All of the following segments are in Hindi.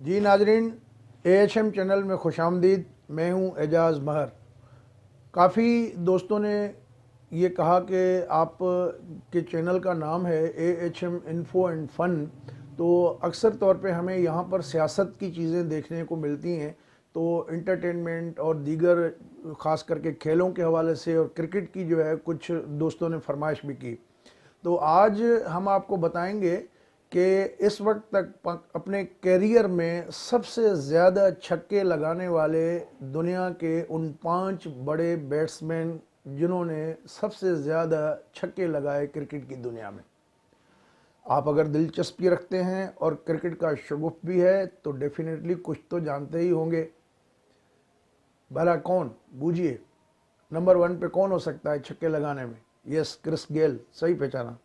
जी नाजरीन, AHM चैनल में खुशामदीद। मैं हूं एजाज़ महर। काफ़ी दोस्तों ने ये कहा कि आप के चैनल का नाम है AHM इन्फो एंड फन, तो अक्सर तौर पे हमें यहाँ पर सियासत की चीज़ें देखने को मिलती हैं। तो इंटरटेनमेंट और दीगर ख़ास करके खेलों के हवाले से और क्रिकेट की जो है कुछ दोस्तों ने फरमाइश भी की। तो आज हम आपको बताएंगे कि इस वक्त तक अपने कैरियर में सबसे ज़्यादा छक्के लगाने वाले दुनिया के उन 5 बड़े बैट्समैन जिन्होंने सबसे ज़्यादा छक्के लगाए क्रिकेट की दुनिया में। आप अगर दिलचस्पी रखते हैं और क्रिकेट का शगुफ भी है तो डेफिनेटली कुछ तो जानते ही होंगे। भला कौन, बूझिए। नंबर 1 पे कौन हो सकता है छक्के लगाने में? यस, क्रिस गेल, सही पहचाना।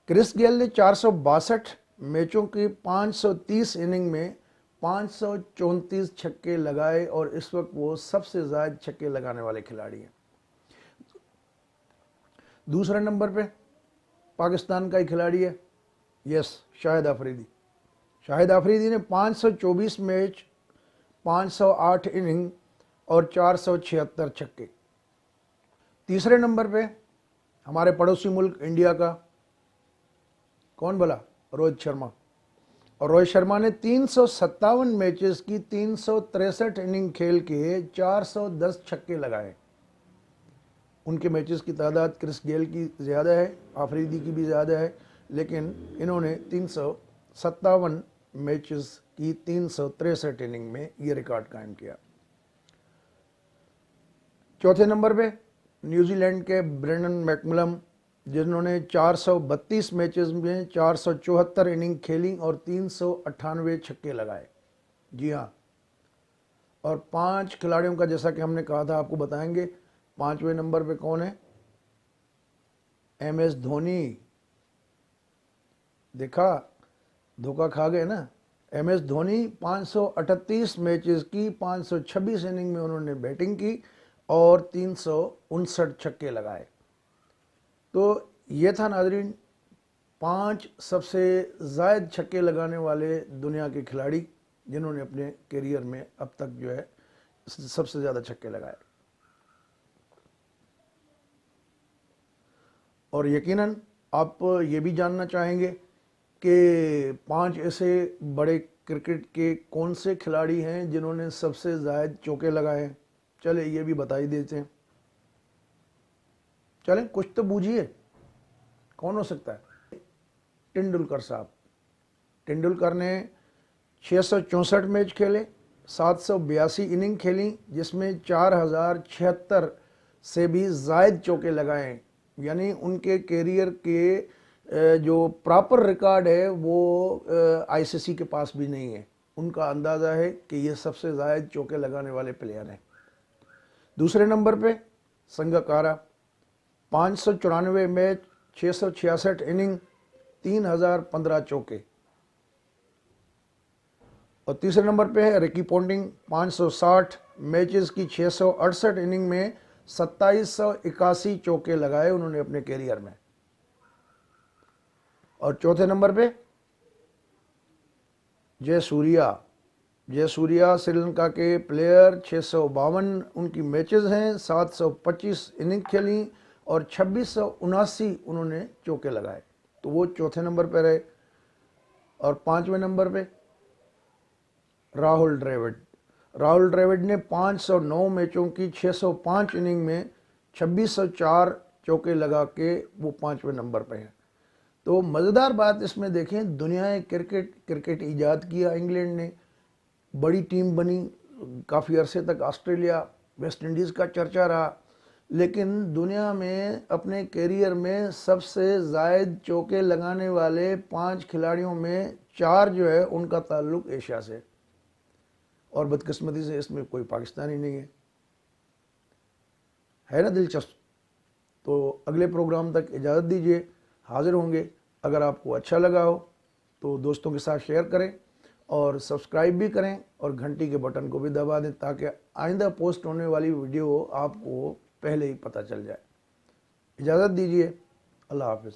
क्रिस गेल ने 462 मैचों की 530 इनिंग में 534 छक्के लगाए और इस वक्त वो सबसे ज़्यादा छक्के लगाने वाले खिलाड़ी हैं। दूसरे नंबर पे पाकिस्तान का ही खिलाड़ी है, यस, शाहिद अफरीदी। शाहिद अफरीदी ने 524 मैच, 508 इनिंग और 476 छक्के। तीसरे नंबर पे हमारे पड़ोसी मुल्क इंडिया का कौन बोला? रोहित शर्मा। और रोहित शर्मा ने 357 मैचेस की 363 इनिंग खेल के 410 छक्के लगाए। उनके मैचेस की तादाद क्रिस गेल की ज़्यादा है, आफरीदी की भी ज़्यादा है, लेकिन इन्होंने 357 मैचेस की 363 इनिंग में ये रिकॉर्ड कायम किया। चौथे नंबर पे न्यूजीलैंड के ब्रेंडन मैकमलम, जिन्होंने 432 मैचेस में 474 इनिंग खेली और 398 छक्के लगाए। जी हाँ। और 5 खिलाड़ियों का जैसा कि हमने कहा था आपको बताएंगे। 5वें नंबर पे कौन है? MS धोनी। देखा, धोखा खा गए ना। MS धोनी 538 मैचेस की 526 इनिंग में उन्होंने बैटिंग की और 359 छक्के लगाए। तो ये था नाजरीन 5 सबसे ज़ायद छक्के लगाने वाले दुनिया के खिलाड़ी जिन्होंने अपने करियर में अब तक जो है सबसे ज़्यादा छक्के लगाए। और यकीनन आप ये भी जानना चाहेंगे कि 5 ऐसे बड़े क्रिकेट के कौन से खिलाड़ी हैं जिन्होंने सबसे ज़्यादा चौके लगाए हैं। चले ये भी बता ही देते हैं। चलें, कुछ तो बूझिए, कौन हो सकता है? तेंदुलकर साहब। तेंदुलकर ने 664 मैच खेले, 782 इनिंग खेली, जिसमें 4076 से भी ज़ायद चौके लगाए। यानी उनके कैरियर के जो प्रॉपर रिकॉर्ड है वो ICC के पास भी नहीं है। उनका अंदाज़ा है कि ये सबसे ज़्यादा चौके लगाने वाले प्लेयर हैं। दूसरे नंबर पे संगकारा, 594 मैच, 666 इनिंग, 3015 चौके। और तीसरे नंबर पे है रिकी पॉन्टिंग, 560 मैचेस की 668 इनिंग में 2781 चौके लगाए उन्होंने अपने कैरियर में। और चौथे नंबर पे जयसूर्या। जयसूर्या श्रीलंका के प्लेयर, 652 उनकी मैचेस हैं, 725 इनिंग खेली और 2679 उन्होंने चौके लगाए। तो वो चौथे नंबर पे रहे। और 5वें नंबर पे राहुल द्रविड़। राहुल द्रविड़ ने 509 मैचों की 605 इनिंग में 2604 चौके लगा के वो 5वें नंबर पे हैं। तो मज़ेदार बात इसमें देखें, दुनिया क्रिकेट ईजाद किया इंग्लैंड ने, बड़ी टीम बनी, काफ़ी अरसे तक ऑस्ट्रेलिया, वेस्ट इंडीज़ का चर्चा रहा, लेकिन दुनिया में अपने कैरियर में सबसे ज़ायद चौके लगाने वाले 5 खिलाड़ियों में 4 जो है उनका ताल्लुक़ एशिया से। और बदकिस्मती से इसमें कोई पाकिस्तानी नहीं है ना दिलचस्प? तो अगले प्रोग्राम तक इजाज़त दीजिए, हाज़िर होंगे। अगर आपको अच्छा लगा हो तो दोस्तों के साथ शेयर करें और सब्सक्राइब भी करें और घंटी के बटन को भी दबा दें ताकि आइंदा पोस्ट होने वाली वीडियो आपको पहले ही पता चल जाए। इजाज़त दीजिए, अल्लाह हाफ़िज़।